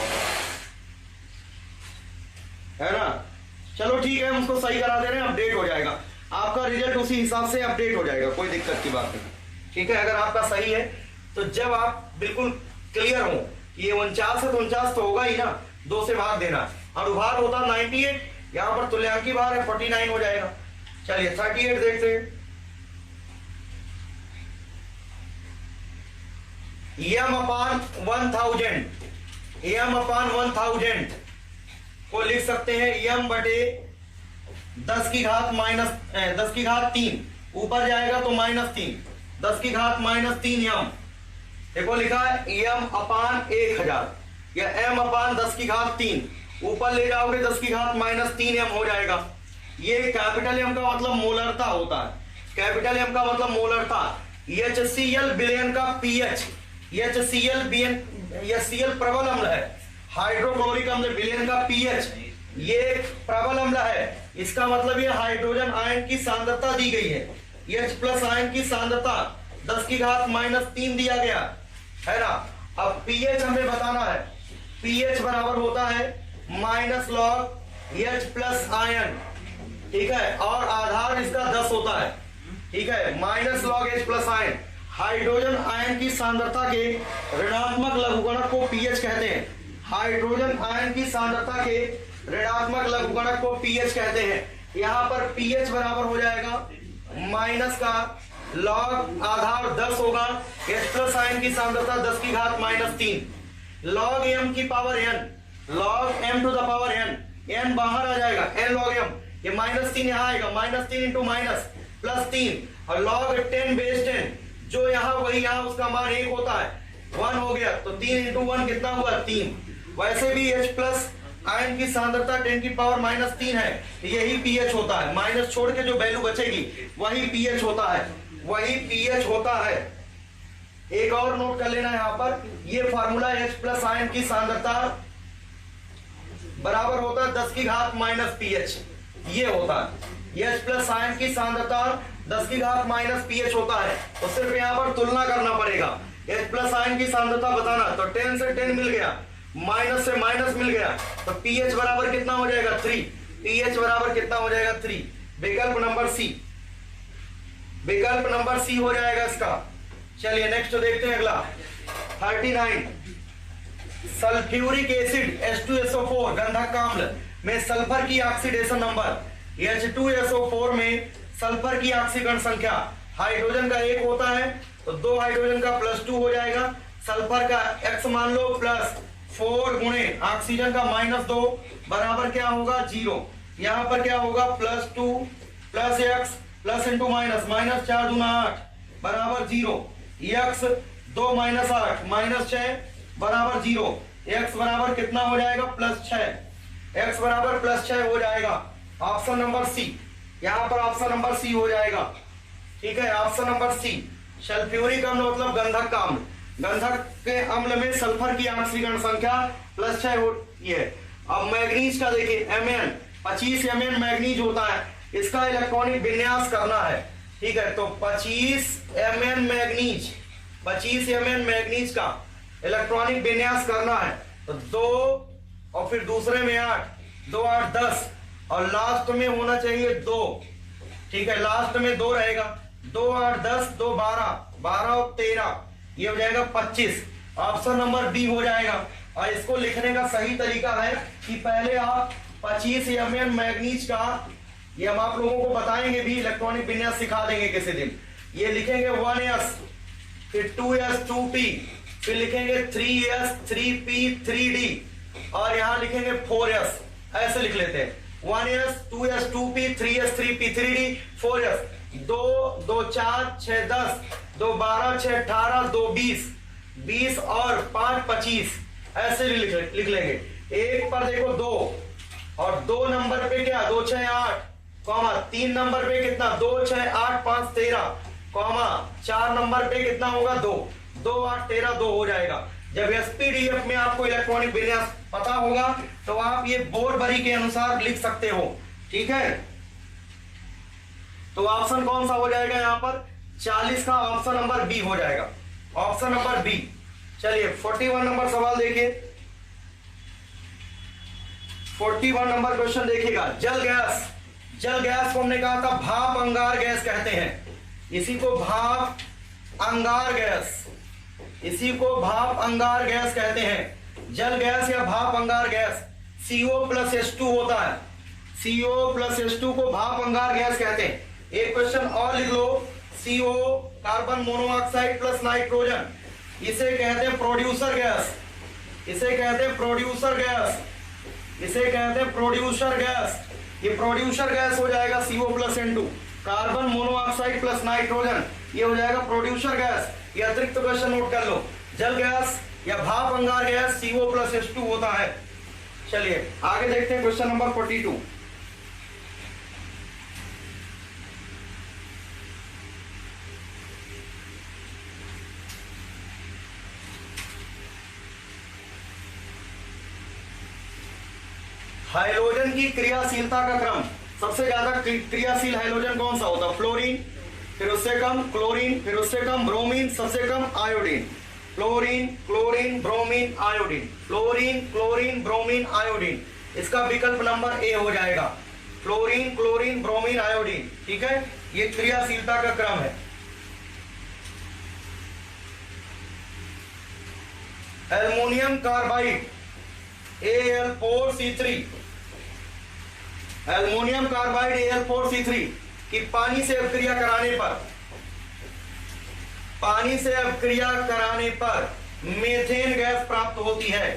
S1: है ना। चलो ठीक है, हम उसको सही करा दे रहे हैं, अपडेट हो जाएगा आपका रिजल्ट, उसी हिसाब से अपडेट हो जाएगा, कोई दिक्कत की बात नहीं। ठीक है, अगर आपका सही है तो जब आप बिल्कुल क्लियर हो ये 49 है तो 49 तो होगा ही ना, 2 से भाग देना। अनुभार होता 98, यहां पर तुल्यांकी भार है 49 हो जाएगा। चलिए 38 देखते हैं। m अपान 1000, m अपान 1000 को लिख सकते हैं m बटे 10 की घात माइनस 10 की घात 3, ऊपर जाएगा तो -3, 10 की घात -3 m। देखो लिखा है m अपान 1000 या m अपान 10 की घात 3, ऊपर ले जाओगे 10 की घात -3 m हो जाएगा। ये कैपिटल M का मतलब मोलरता होता है, कैपिटल M का मतलब मोलरता। HCl विलयन का pH, HCl प्रबल अम्ल है, हाइड्रोक्लोरिक अम्ल विलयन का pH ये प्रबल अम्ल है, इसका मतलब ये हाइड्रोजन आयन की सांद्रता दी गई है, H+ आयन की सांद्रता 10 की घात -3 दिया गया है ना। अब pH हमें बताना है, pH बराबर होता है -log H+ आयन। ठीक है, और आधार इसका 10 होता है। ठीक है, -log H+ ion, hydrogen ion की सांद्रता के ऋणात्मक लघुगणक को pH कहते हैं, हाइड्रोजन आयन की सांद्रता के ऋणात्मक लघुगणक को pH कहते हैं। यहां पर pH बराबर हो जाएगा माइनस का लॉग आधार 10 होगा, H+ आयन की सांद्रता 10 की घात -3, लॉग m की power n, log m to the power n, n बाहर आ जाएगा n log m, ये -3 यहाँ आएगा, -3 इंटू +3 और log 10 बेस 10 जो यहाँ वही यहाँ उसका मान 1 होता है, 1 हो गया तो 3 इंटू 1 कितना हुआ 3। वैसे भी H+ आयन की सांद्रता 10 की पावर -3 है, यही pH होता है, माइनस छोड़ के जो वैल्यू बचेगी वही pH होता है, वही pH होता है। एक और नोट कर लेना यहाँ पर, ये फार्मूला H+ आयन की सांद्रता बराबर होता है 10 की घात -pH, ये होता है H+ आयन की सांद्रता 10 की घात -pH होता है। तो सिर्फ यहाँ पर तुलना करना पड़ेगा, H+ आयन की सांद्रता बताना, तो 10 से 10 मिल गया, माइनस से माइनस मिल गया, तो pH बराबर कितना हो जाएगा 3, pH बराबर कितना हो जाएगा 3, विकल्प नंबर सी, विकल्प नंबर सी हो जाएगा इसका। चलिए नेक्स्ट देखते हैं अगला 39, सल्फ्यूरिक एसिड H2SO4 गंधक अम्ल में सल्फर की ऑक्सीडेशन नंबर, H2SO4 में सल्फर की ऑक्सीकरण संख्या हाइड्रोजन का 1 होता है तो 2 हाइड्रोजन का +2 हो जाएगा, सल्फर का x मान लो +4 गुणे ऑक्सीजन का -2 बराबर क्या होगा 0। यहाँ पर क्या होगा +2 + x प्लस इंटू माइनस, -4 दूना 8 बराबर 0, x 2 - 8 -6 बराबर 0, x बराबर कितना हो जाएगा +6, x बराबर +6 हो जाएगा। ऑप्शन नंबर सी, यहाँ पर ऑप्शन नंबर सी हो जाएगा। ठीक है, ऑप्शन नंबर सी, सल्फ्यूरिक अम्ल मतलब गंधक का अम्ल, गंधक के अम्ल में सल्फर की ऑक्सीकरण संख्या +6 होती है। अब मैग्नीज का देखिए, Mn 25 Mn मैग्नीज होता है, इसका इलेक्ट्रॉनिक विन्यास करना है। ठीक है, तो 25 Mn मैग्नीज, 25 Mn मैग्नीज का इलेक्ट्रॉनिक विन्यास करना है, तो 2 और फिर दूसरे में 8, 2 8 10 और लास्ट में होना चाहिए 2। ठीक है, लास्ट में 2 रहेगा, 2 8 10 2 12 12 और 13, ये हो जाएगा 25। ऑप्शन नंबर बी हो जाएगा। और इसको लिखने का सही तरीका है कि पहले आप 25 Mn मैग्नीज का, ये हम आप लोगों को बताएंगे भी, इलेक्ट्रॉनिक विन्यास सिखा देंगे किसी दिन। ये लिखेंगे 1s, फिर 2s 2p, फिर लिखेंगे 3s 3p 3d और यहां लिखेंगे 4s, ऐसे लिख लेते हैं 1s 2s 2p 3s 3p 3d 4s। 2 2 4 6 10, 2 12 6 18, 2 20, 20 और 5 25, ऐसे भी लिख लेंगे। एक पर देखो 2 और 2 नंबर पे क्या 2 6 8 कॉमा, 3 नंबर पे कितना 2 6 8 5 13 कॉमा, 4 नंबर पे कितना होगा 2 2 8 13 2 हो जाएगा। जब एसपीडीएफ में आपको इलेक्ट्रॉनिक विन्यास पता होगा तो आप ये बोरबरी के अनुसार लिख सकते हो, ठीक है। तो ऑप्शन कौन सा हो जाएगा यहां पर 40 का ऑप्शन नंबर बी हो जाएगा, ऑप्शन नंबर बी। चलिए 41 नंबर सवाल देखिए, 41 नंबर क्वेश्चन देखिएगा। जल गैस को हमने कहा था भाप अंगार गैस कहते हैं, इसी को भाप अंगार गैस, इसी को भाप अंगार गैस कहते हैं। जल गैस या भाप अंगार गैस CO+H2 होता है, CO+H2 को भाप अंगार गैस कहते हैं। एक क्वेश्चन और लिख लो, CO carbon monoxide plus nitrogen, इसे कहते हैं प्रोड्यूसर गैस, इसे कहते हैं प्रोड्यूसर गैस, इसे कहते हैं प्रोड्यूसर गैस। ये प्रोड्यूसर गैस हो जाएगा CO+N2, carbon monoxide plus nitrogen, ये हो जाएगा प्रोड्यूसर गैस। ये अतिरिक्त क्वेश्चन नोट कर लो, जल गैस या भाप अंगार गैस CO+H2 होता है। चलिए आगे देखते हैं क्वेश्चन नंबर 42। हाइड्रोजन की क्रियाशीलता का क्रम, सबसे ज्यादा क्रियाशील हाइड्रोजन कौन सा होता है? फ्लोरीन, फिर उससे कम क्लोरीन, फिर उससे कम ब्रोमीन, सबसे कम iodine. Fluorine, chlorine, bromine, iodine, fluorine, chlorine, bromine, iodine, इसका विकल्प नंबर ए हो जाएगा, फ्लोरीन, क्लोरीन, ब्रोमीन, आयोडीन, ठीक है। ये क्रियाशीलता का क्रम है। Aluminium carbide Al4C3, aluminium carbide Al4C3 कि पानी से अभिक्रिया कराने पर, पानी से अभिक्रिया कराने पर मेथेन गैस प्राप्त होती है।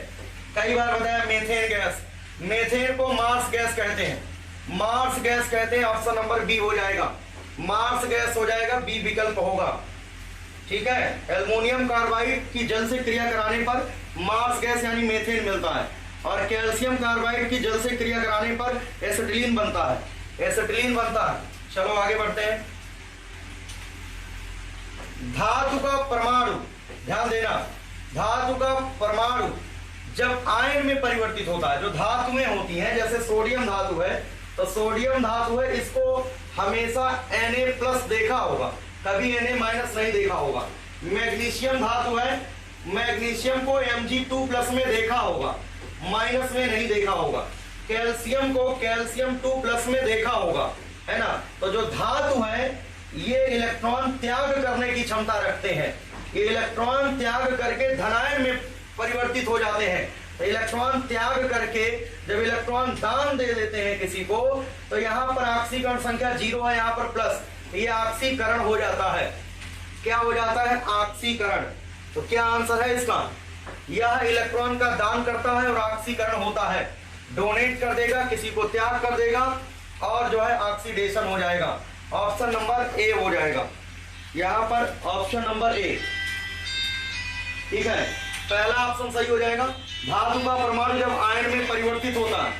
S1: कई बार बताया मेथेन गैस, मेथेन को मार्स गैस कहते हैं, मार्स गैस कहते हैं। ऑप्शन नंबर बी हो जाएगा, मार्स गैस हो जाएगा, बी विकल्प होगा, ठीक है। एल्युमिनियम कार्बाइड की जल से क्रिया कराने पर मार्स गैस यानी मेथेन मिलता है, और कैल्शियम कार्बाइड की जल से क्रिया कराने पर एसिटिलीन बनता है, एसिटिलीन बनता है। चलो आगे बढ़ते हैं। धातु का परमाणु, ध्यान देना, धातु का परमाणु जब आयन में परिवर्तित होता है, जो धातुएं होती हैं, जैसे सोडियम धातु है तो सोडियम धातु है, इसको हमेशा Na+ देखा होगा, कभी Na- नहीं देखा होगा। मैग्नीशियम धातु है, मैग्नीशियम को Mg2+ में देखा होगा, माइनस में नहीं देखा होगा। कैल्शियम को कैल्शियम 2+ में देखा होगा, है ना। तो जो धातु है ये इलेक्ट्रॉन त्याग करने की क्षमता रखते हैं, ये इलेक्ट्रॉन त्याग करके धनायन में परिवर्तित हो जाते हैं। तो इलेक्ट्रॉन त्याग करके जब इलेक्ट्रॉन दान दे देते हैं किसी को, तो यहाँ पर ऑक्सीकरण संख्या 0 है, यहाँ पर प्लस, ये ऑक्सीकरण हो जाता है। क्या हो जाता है? ऑक्सीकरण। तो क्या आंसर है इसका? यह इलेक्ट्रॉन का दान करता है और ऑक्सीकरण होता है, डोनेट कर देगा, किसी को त्याग कर देगा और जो है ऑक्सीडेशन हो जाएगा। ऑप्शन नंबर ए हो जाएगा यहां पर, ऑप्शन नंबर ए, ठीक है। पहला ऑप्शन सही हो जाएगा। धातु का परमाणु जब आयन में परिवर्तित होता है,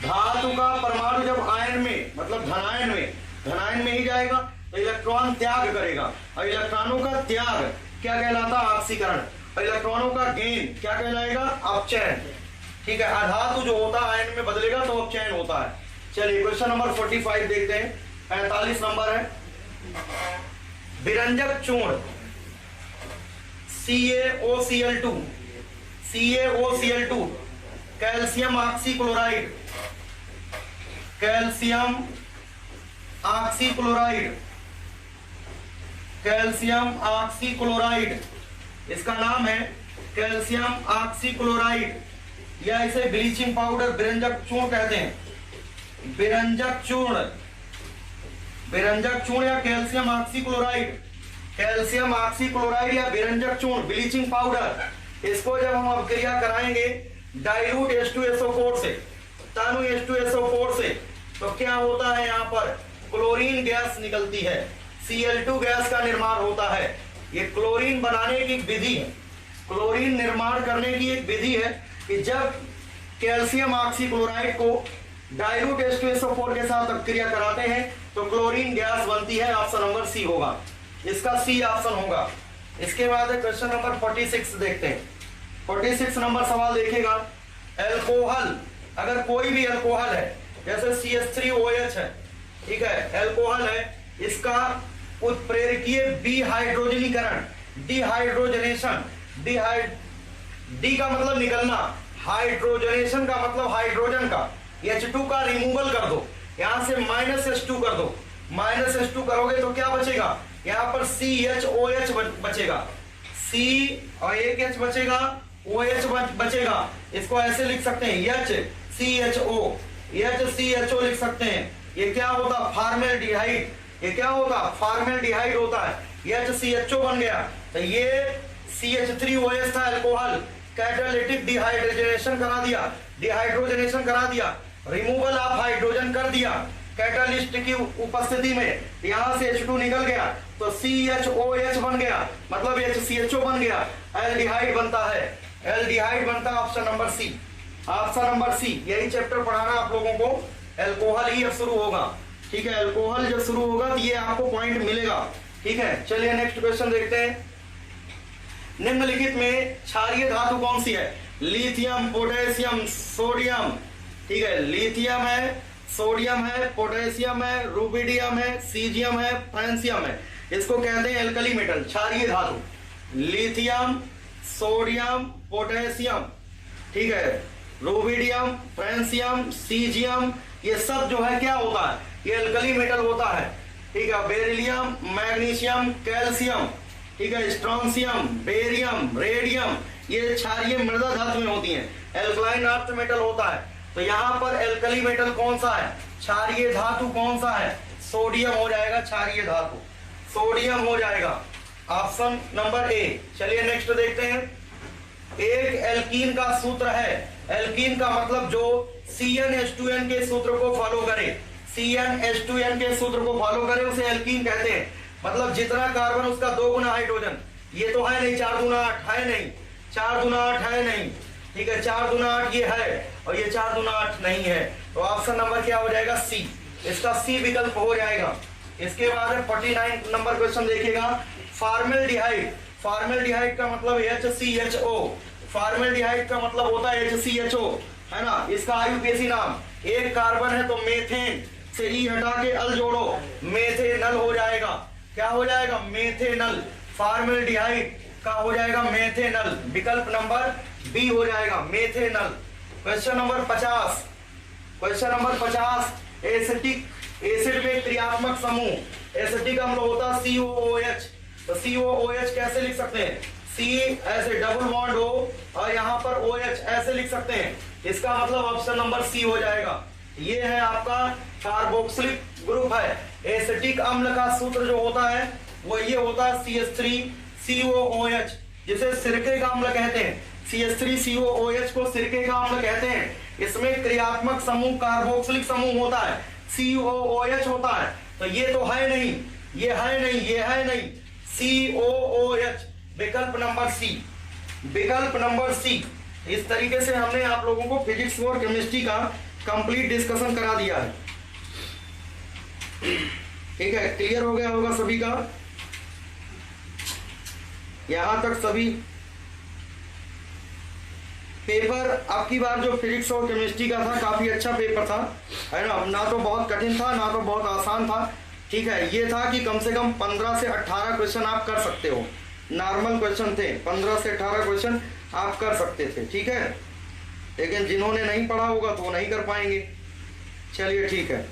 S1: धातु का परमाणु जब आयन में मतलब धनायन में ही जाएगा तो इलेक्ट्रॉन त्याग करेगा, और इलेक्ट्रॉनों का त्याग क्या कहलाता है? ऑक्सीकरण। और इलेक्ट्रॉनों का गेन क्या कहलाएगा? अपचयन, ठीक है। अधातु जो होता है आयन में बदलेगा तो अपचयन होता है। चलिए क्वेश्चन नंबर 45 देखते हैं, 45 नंबर है। विरंजक चूर्ण CaOCl2, CaOCl2, calcium oxychloride, calcium oxychloride, calcium oxychloride, इसका नाम है कैल्शियम ऑक्सीक्लोराइड, या इसे ब्लीचिंग पाउडर विरंजक चूर्ण कहते हैं। विरंजक चूर्ण, विरंजक चूर्ण या कैल्शियम ऑक्सीक्लोराइड, कैल्शियम ऑक्सीक्लोराइड या विरंजक चूर्ण, ब्लीचिंग पाउडर, इसको जब हम अभिक्रिया कराएंगे डाइल्यूट H2SO4 से, तानु H2SO4 से, तो क्या होता है यहाँ पर? क्लोरीन गैस निकलती है, Cl2 गैस का निर्माण होता है। ये क्लोरीन बनाने की एक विधि है, क्लोरीन निर्माण करने की एक विधि है कि जब कैल्शियम ऑक्सीक्लोराइड को डाइल्यूट H2SO4 के साथ अभिक्रिया कराते हैं तो क्लोरीन गैस बनती है। ऑप्शन नंबर सी होगा, इसका सी ऑप्शन होगा। इसके बाद क्वेश्चन नंबर 46 देखते हैं। 46 नंबर सवाल देखिएगा, एल्कोहल, अगर कोई भी एल्कोहल है जैसे CH3OH है, ठीक है, एल्कोहल है, इसका उत्प्रेरकीय डिहाइड्रोजनीकरण, डिहाइड्रोजनेशन, डी का मतलब निकलना, हाइड्रोजनेशन का मतलब हाइड्रोजन का, H2 का रिमूवल कर दो, यहां से -H2 कर दो, -H2 करोगे तो क्या बचेगा, यहां पर CHOH बचेगा, C और एक H बचेगा, OH बचेगा। इसको ऐसे लिख सकते हैं HCHO, HCHO लिख सकते हैं। ये क्या होता, फॉर्मेल्डिहाइड, ये क्या होता, फॉर्मेल्डिहाइड होता है, HCHO बन गया। तो ये CH3OH था एल्कोहल, कैटालिटिक डिहाइड्रोजनेशन करा दिया, डिहाइड्रोजनेशन करा दिया, रिमूवल ऑफ हाइड्रोजन कर दिया कैटालिस्ट की उपस्थिति में, यहां से H2 निकल गया तो CHOH बन गया, मतलब HCHO बन गया, एल्डिहाइड बनता है, एल्डिहाइड बनता है। Option number C, option number C, यही चैप्टर पढ़ाना आप लोगों को। एल्कोहल ही अब शुरू होगा, ठीक है, एल्कोहल जब शुरू होगा तो ये आपको पॉइंट मिलेगा, ठीक है। चलिए नेक्स्ट क्वेश्चन देखते हैं। निम्नलिखित में क्षारीय धातु कौन सी है, लिथियम, पोटेशियम, सोडियम, ठीक है, लिथियम है, सोडियम है, पोटेशियम है, रुबिडियम है, सीजियम है, फ्रांसियम है। इसको कहते हैं एल्कली मेटल, क्षारीय धातु, लिथियम, सोडियम, पोटेशियम, ठीक है, रुबिडियम, फ्रांसियम, सीजियम, ये सब जो है क्या होता है, ये एल्कली मेटल होता है, ठीक है। बेरिलियम, मैग्नीशियम, कैल्शियम, ठीक है, स्ट्रोंशियम, बेरियम, रेडियम, ये क्षारीय मृदा धातु में होती हैं, एल्कलाइन अर्थ मेटल होता है। तो यहाँ पर एल्कली मेटल कौन सा है, क्षारीय धातु कौन सा है, सोडियम हो जाएगा, क्षारीय धातु सोडियम हो जाएगा, ऑप्शन नंबर ए। चलिए नेक्स्ट देखते हैं। एक एल्कीन का सूत्र है, एल्कीन का मतलब जो CnH2n के सूत्र को फॉलो करे, CnH2n के सूत्र को फॉलो करे उसे एल्कीन कहते हैं। मतलब जितना कार्बन उसका 2 गुना हाइड्रोजन, ये तो है नहीं 4 दूना 8 है नहीं, 4 दूना 8 है नहीं, ठीक है, 4 दूना 8 ये है और ये 4 दूना 8 नहीं है। तो ऑप्शन नंबर क्या हो जाएगा, सी, इसका सी विकल्प हो जाएगा। इसके बाद 49 नंबर क्वेश्चन देखिएगा, फॉर्मेल्डिहाइड, फॉर्मेल्डिहाइड का मतलब HCHO, फॉर्मेल्डिहाइड का मतलब होता है HCHO, है ना। इसका आयुपेसी नाम, एक कार्बन है तो मेथेन से ई हटा के अल जोड़ो, मेथेनल हो जाएगा, क्या हो जाएगा, मेथेनल, फॉर्मेल्डिहाइड का हो जाएगा मेथेनल, विकल्प नंबर बी हो जाएगा, methanal. Question number 50, question number 50, acetic, acid में क्रियात्मक समूह, एसिटिक अम्ल होता है COOH, तो COOH कैसे लिख सकते हैं, C ऐसे डबल बॉन्ड हो और यहाँ पर OH ऐसे लिख सकते हैं, इसका मतलब ऑप्शन नंबर सी हो जाएगा। ये है आपका कार्बोक्सिलिक ग्रुप है। एसिटिक अम्ल का सूत्र जो होता है वो ये होता है CH3COOH, जिसे सिरके का अम्ल कहते हैं, CH3COOH को सिरके का अम्ल कहते हैं। इसमें क्रियात्मक समूह कार्बोक्सिलिक समूह होता है, COOH होता है। तो ये तो है नहीं, ये है नहीं, ये है नहीं, COOH, विकल्प नंबर सी, विकल्प नंबर सी। इस तरीके से हमने आप लोगों को फिजिक्स और केमिस्ट्री का कंप्लीट डिस्कशन करा दिया है, ठीक है, क्लियर हो गया होगा सभी का, यहां तक सभी। पेपर आपकी बार जो फिजिक्स और केमिस्ट्री का था काफी अच्छा पेपर था, है ना, ना तो बहुत कठिन था ना तो बहुत आसान था, ठीक है। ये था कि कम से कम 15 से 18 क्वेश्चन आप कर सकते हो, नॉर्मल क्वेश्चन थे, 15 से 18 क्वेश्चन आप कर सकते थे, ठीक है। लेकिन जिन्होंने नहीं पढ़ा होगा तो वो नहीं कर पाएंगे। चलिए ठीक है,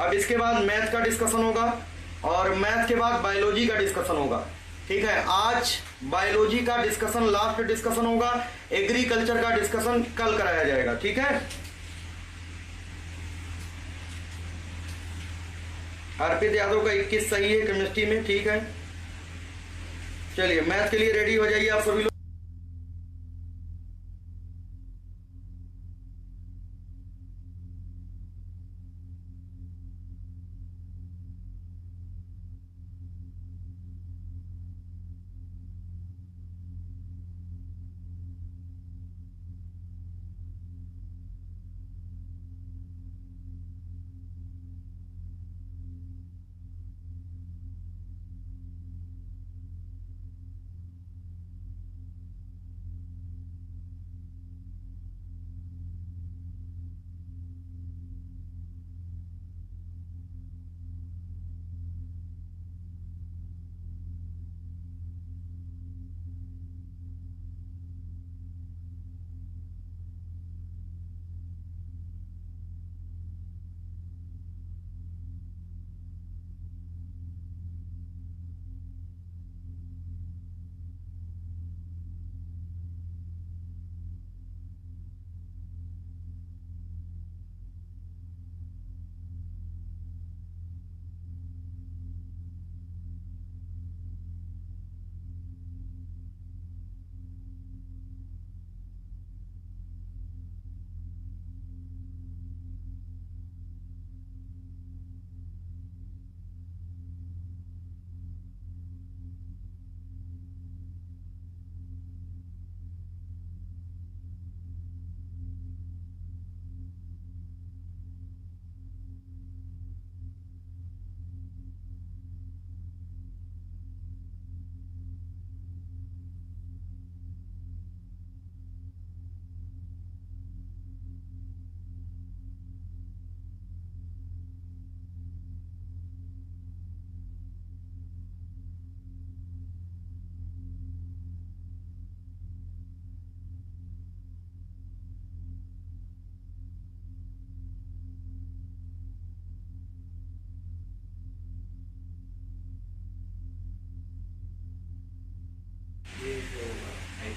S1: अब इसके बाद मैथ का डिस्कशन होगा और मैथ के बाद बायोलॉजी का डिस्कशन होगा, ठीक है। आज बायोलॉजी का डिस्कशन लास्ट डिस्कशन होगा, एग्रीकल्चर का डिस्कशन कल कराया जाएगा, ठीक है। अर्पित यादव का 21 सही है केमिस्ट्री में, ठीक है। चलिए मैथ के लिए रेडी हो जाइए आप सभी लोग।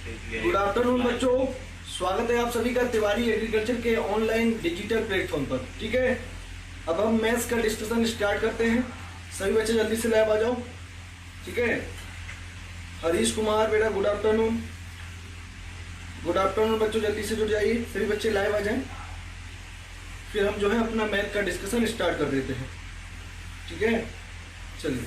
S2: गुड आफ्टरनून बच्चों, स्वागत है आप सभी का तिवारी एग्रीकल्चर के ऑनलाइन डिजिटल प्लेटफॉर्म पर। ठीक है, अब हम मैथ्स का डिस्कशन स्टार्ट करते हैं। सभी बच्चे जल्दी से लैब आ जाओ। ठीक है, हरीश कुमार बेटा गुड आफ्टरनून। गुड आफ्टरनून बच्चों, जल्दी से जुड़ जाइए, सभी बच्चे लाइव आ जाएं। फिर हम जो है अपना मैथ का डिस्कशन स्टार्ट कर देते हैं। ठीक है, चलिए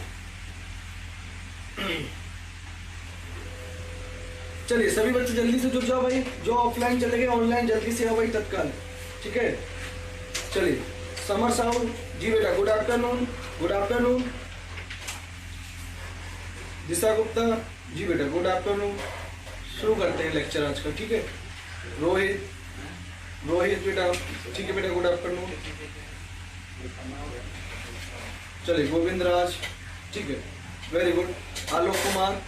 S2: चलिए सभी बच्चे जल्दी से जुड़ जाओ भाई। जो ऑफलाइन चले गए ऑनलाइन जल्दी से आओ भाई तत्काल। ठीक है, चलिए समर साहू जी बेटा good afternoon. Good afternoon. Disha Gupta ji बेटा गुड आफ्टरनून। शुरू करते हैं लेक्चर आज का। ठीक है, रोहित बेटा ठीक है बेटा गुड आफ्टरनून। चलिए गोविंद राज ठीक है, वेरी गुड। आलोक कुमार,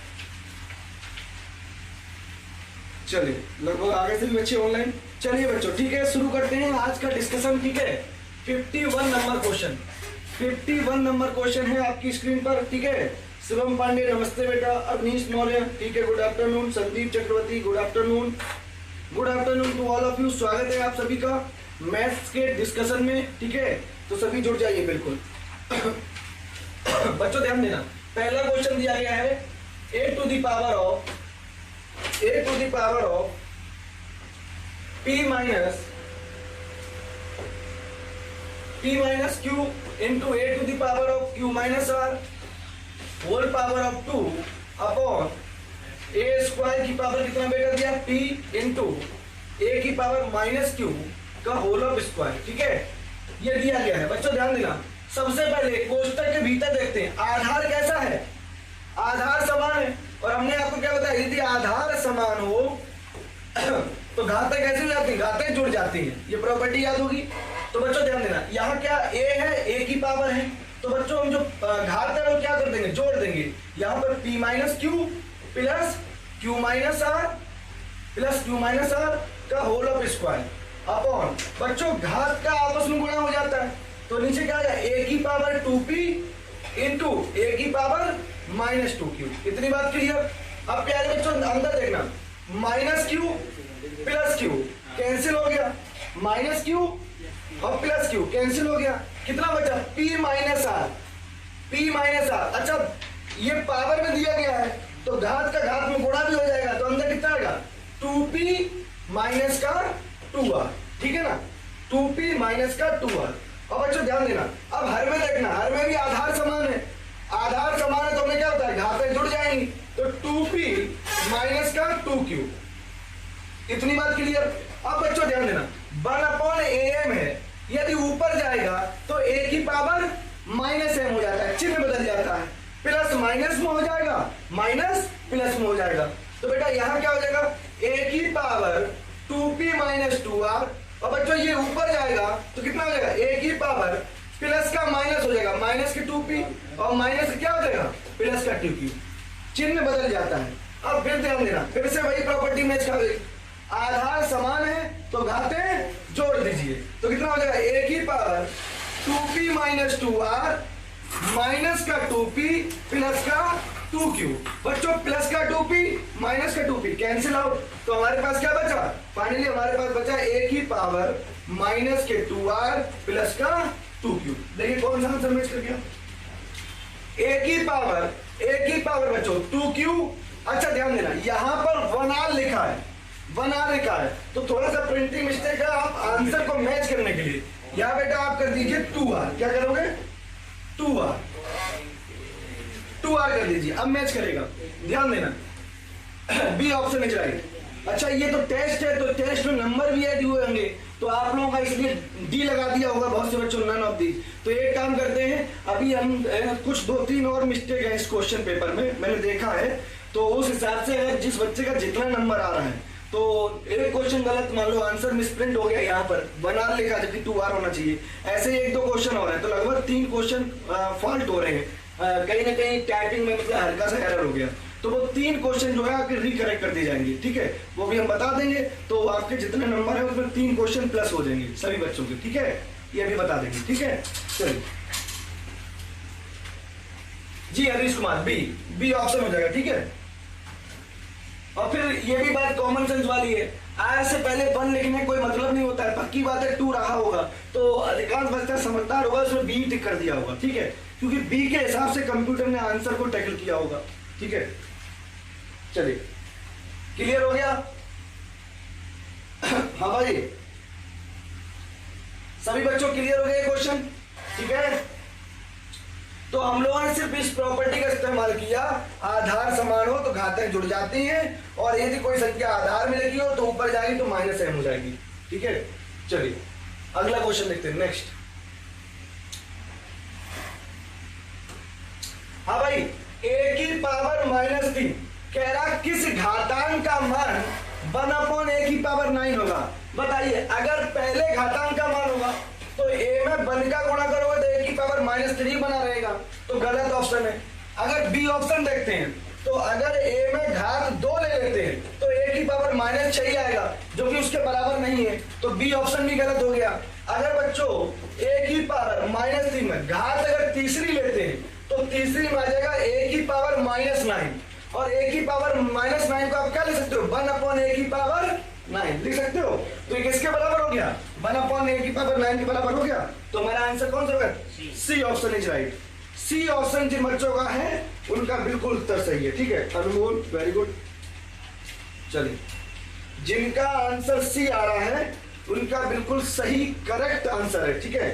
S2: चलिए लगभग आगे से भी बच्चे ऑनलाइन। चलिए बच्चों ठीक है, शुरू करते हैं आज का डिस्कशन। ठीक है, 51 नंबर क्वेश्चन, 51 नंबर क्वेश्चन है आपकी स्क्रीन पर। ठीक है, शिवम पांडे नमस्ते बेटा। अवनीश मौर्य ठीक है good afternoon. Sandeep Chakraborty good afternoon. Good afternoon to all of you. स्वागत है आप सभी का मैथ्स के डिस्कशन में। ठीक है, तो सभी जुड़ जाइए बिल्कुल। बच्चों ध्यान देना, पहला क्वेश्चन दिया गया है a to the power of p minus q into a to the power of q minus r whole power of 2 upon a square की पावर कितना बेटा दिया p इंटू a की पावर माइनस q का whole of square. ठीक है, ये दिया गया है। बच्चों ध्यान देना, सबसे पहले कोष्टक के भीतर देखते हैं आधार कैसा है। आधार समान है, और हमने आपको क्या बताया, यदि आधार समान हो तो घातें कैसे हो जाती हैं, घातें जुड़ जाती हैं। ये प्रॉपर्टी याद होगी। तो बच्चों ध्यान देना, यहाँ क्या a है, a की पावर है, तो बच्चों हम जो घात है वो क्या कर देंगे, जोड़ देंगे। यहाँ पर p minus q plus q minus r plus q minus r का होल ऑफ स्क्वायर अपॉन बच्चों घात का आपस में गुणा हो जाता है, तो नीचे क्या आएगा a की पावर 2p इंटू a की पावर माइनस 2q। इतनी बात क्लियर। अब प्यारे बच्चों अंदर देखना, minus q plus q cancel हो गया, माइनस q और प्लस q कैंसिल हो गया। कितना बचा p माइनस r। अच्छा ये पावर में दिया गया है तो घात का घात में गुणा भी हो जाएगा, तो अंदर कितना आएगा 2p माइनस का 2r। ठीक है ना, 2p माइनस का 2r। अब बच्चों ध्यान देना, अब हर में देखना, हर में भी आधार समान है। आधार समान है तो हमें क्या होता है, घातें जुड़ जाएंगी, तो 2p माइनस का 2q। इतनी बात क्लियर। अब बच्चों ध्यान देना, 1/am है, यदि ऊपर जाएगा तो a की पावर माइनस m हो जाता है, चिन्ह बदल जाता है, प्लस माइनस में हो जाएगा, माइनस प्लस में हो जाएगा। तो बेटा यहाँ क्या हो जाएगा, a की पावर 2p माइनस 2r। और बच्चों ये ऊपर जाएगा तो कितना हो जाएगा, a की पावर प्लस का माइनस हो जाएगा, माइनस के 2p और माइनस क्या हो जाएगा, प्लस का 2q। चिन्ह बदल जाता है। अब फिर ध्यान देना, फिर से वही प्रॉपर्टी मैच कर गई। आधार समान है तो घातें जोड़ दीजिए, तो कितना हो जाएगा a की power 2p minus 2r minus का 2p प्लस का 2q। बच्चों प्लस का 2p माइनस का 2p कैंसिल आउट, तो हमारे पास क्या बचा, फाइनली हमारे पास बचा a की पावर माइनस के 2r प्लस का 2q। देखिए कौन सा आंसर मैच कर गया, a की पावर बच्चों 2q। अच्छा ध्यान देना, यहाँ पर 1r लिखा है, 1r लिखा है, तो थोड़ा सा प्रिंटिंग मिस्टेक है। आप आंसर को मैच करने के लिए यहाँ बेटा आप कर दीजिए 2r। क्या करोगे, 2r कर दीजिए, अब मैच करेगा। ध्यान देना, बी ऑप्शन में चलाइए। अच्छा ये तो टेस्ट है, तो टेस्ट में नंबर भी ऐड हुए होंगे, तो आप लोगों का इसलिए डी लगा दिया होगा बहुत से बच्चों, नन ऑफ दी। तो एक काम करते हैं, अभी हम कुछ 2-3 और मिस्टेक है इस क्वेश्चन पेपर में मैंने देखा है, तो उस हिसाब से अगर जिस बच्चे का जितना नंबर आ रहा है, तो एक क्वेश्चन गलत मान लो, आंसर मिसप्रिंट हो गया, यहाँ पर 1r लिखा जबकि 2r होना चाहिए, ऐसे ही 1-2 क्वेश्चन हो रहे हैं, तो लगभग 3 क्वेश्चन फॉल्ट हो रहे हैं। कहीं ना कहीं टाइपिंग में मतलब हल्का सा एरर हो गया, तो वो 3 क्वेश्चन जो है आपके रिकरेक्ट कर दिए जाएंगे। ठीक है, वो भी हम बता देंगे, तो आपके जितने नंबर है उसमें 3 क्वेश्चन प्लस हो जाएंगे सभी बच्चों के। ठीक है, ये भी बता देंगे। ठीक है, चलिए जी हरीश कुमार बी ऑप्शन हो जाएगा। ठीक है, और फिर ये भी बात कॉमन सेंस वाली है, आर से पहले 1 लिखने कोई मतलब नहीं होता है, पक्की बात है 2 रहा होगा तो अधिकांश बच्चा समझदार होगा, उसमें बी टिक कर दिया होगा, ठीक है, क्योंकि बी के हिसाब से कंप्यूटर ने आंसर को टैकल किया होगा, ठीक है। चलिए क्लियर हो गया? हाँ भाई, सभी बच्चों क्लियर हो गए क्वेश्चन, ठीक है। तो हम लोगों ने सिर्फ इस प्रॉपर्टी का इस्तेमाल किया, आधार समान हो तो घातक जुड़ जाती हैं, और यदि कोई संख्या आधार में लिखी हो तो ऊपर जाएगी तो -m हो जाएगी, ठीक है। चलिए अगला क्वेश्चन देखते हैं, नेक्स्ट। हाँ भाई, a की पावर -3 कह रहा किस घातांक का मान 1/a की पावर 9 होगा। बताइए, अगर पहले घातांक का मान होगा तो a में 1 का गुणा करोगे तो a की पावर -3 बना रहेगा, तो गलत ऑप्शन है। अगर बी ऑप्शन देखते हैं तो अगर a में घात 2 ले लेते हैं तो a की पावर -6 ही आएगा, जो कि उसके बराबर नहीं है, तो बी ऑप्शन भी गलत हो गया। अगर बच्चों a की पावर -3 में घात अगर तीसरी लेते हैं तो तीसरी में आ जाएगा a की पावर -9, और a की पावर -9 को आप क्या लिख सकते हो, 1/a की पावर 9 लिख सकते हो, तो ये किसके बराबर हो गया, 1/a की पावर 9 के बराबर हो गया। तो हमारा आंसर कौन सा होगा, C option is right. C option जिन बच्चों का है उनका बिल्कुल उत्तर सही है, ठीक है। अनमोल वेरी गुड। चलिए, जिनका आंसर सी आ रहा है उनका बिल्कुल सही करेक्ट आंसर है, ठीक है।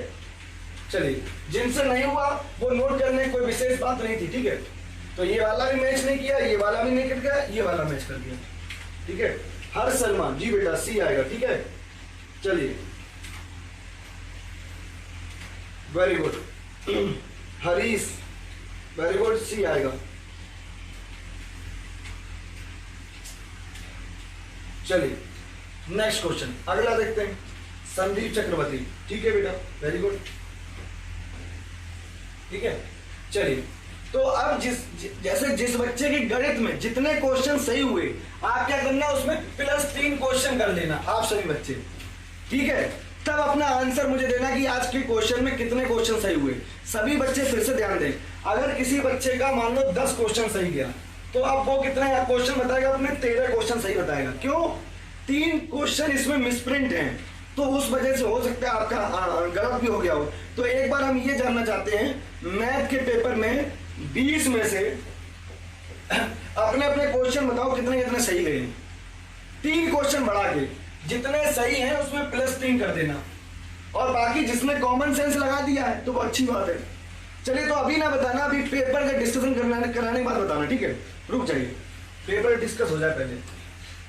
S2: चलिए, जिनसे नहीं हुआ वो नोट करने कोई विशेष बात नहीं थी, ठीक है। तो ये वाला भी मैच नहीं किया, ये वाला भी नहीं कर गया, ये वाला मैच कर दिया, ठीक है। हर सलमान जी बेटा सी आएगा, ठीक है। चलिए very good. Harish very good, C आएगा। चलिए नेक्स्ट क्वेश्चन अगला देखते हैं, संदीप चक्रवर्ती, ठीक है बेटा वेरी गुड, ठीक है। चलिए, तो अब जिस बच्चे की गणित में जितने क्वेश्चन सही हुए, आप क्या करना, उसमें +3 क्वेश्चन कर लेना, आप सभी बच्चे, ठीक है। तब अपना आंसर मुझे देना कि आज के क्वेश्चन में कितने क्वेश्चन सही हुए। सभी बच्चे फिर से ध्यान दें, अगर किसी बच्चे का मान लो 10 क्वेश्चन सही गया तो अब वो कितने क्वेश्चन बताएगा, अपने 13 क्वेश्चन सही बताएगा। क्यों, 3 क्वेश्चन इसमें मिसप्रिंट हैं, तो उस वजह से हो सकता है आपका गलत भी हो गया हो। तो एक बार हम ये जानना चाहते हैं, मैथ के पेपर में 20 में से अपने अपने क्वेश्चन बताओ कितने कितने सही गए। 3 क्वेश्चन बढ़ा के जितने सही हैं उसमें +3 कर देना, और बाकी जिसने कॉमन सेंस लगा दिया है तो वो अच्छी बात है। चलिए, तो अभी ना बताना, अभी पेपर का डिस्कशन कराने के बाद बताना, ठीक है। रुक जाइए, पेपर डिस्कस हो जाए पहले।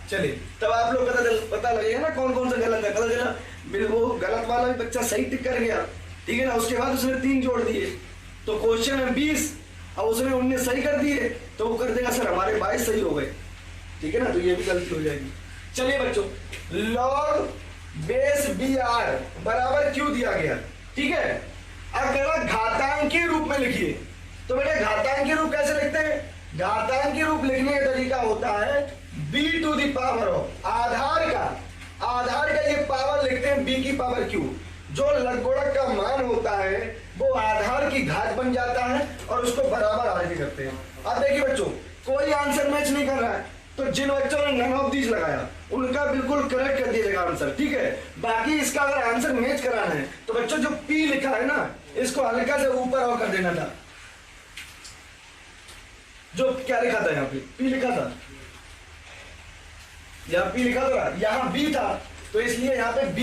S2: चलिए, तब आप लोग पता लगेगा ना कौन कौन सा गलत है। वो गलत वाला भी बच्चा सही टिक कर गया, ठीक है ना, उसके बाद उसने 3 जोड़ दिए तो क्वेश्चन है 20, अब उसने 19 सही कर दिए तो वो कर देगा सर हमारे 22 सही हो गए, ठीक है ना, तो ये भी गलती हो जाएगी। चलिए बच्चों, log बेस br बराबर क्यों दिया गया, ठीक है। अगर घातांकीय रूप में लिखिए तो बेटा घातांकीय रूप कैसे लिखते हैं, घातांकीय रूप लिखने का तरीका होता है b⁻, आधार का ये पावर लिखते हैं b की पावर q। जो लघुगणक का मान होता है वो आधार की घात बन जाता है और उसको बराबर आगे करते हैं। अब देखिए बच्चों, कोई आंसर मैच नहीं कर रहा है, तो जिन बच्चों ने नन ऑफ दीज लगाया उनका बिल्कुल करेक्ट कर दिएगा आंसर, ठीक है। बाकी इसका अगर आंसर मैच कराना है तो बच्चों जो पी लिखा है ना, इसको हल्का से ऊपर और कर देना था। जो क्या लिखा था, यहाँ पे पी लिखा था, यहाँ पी लिखा था, यहाँ बी था, तो इसलिए यहाँ पे बी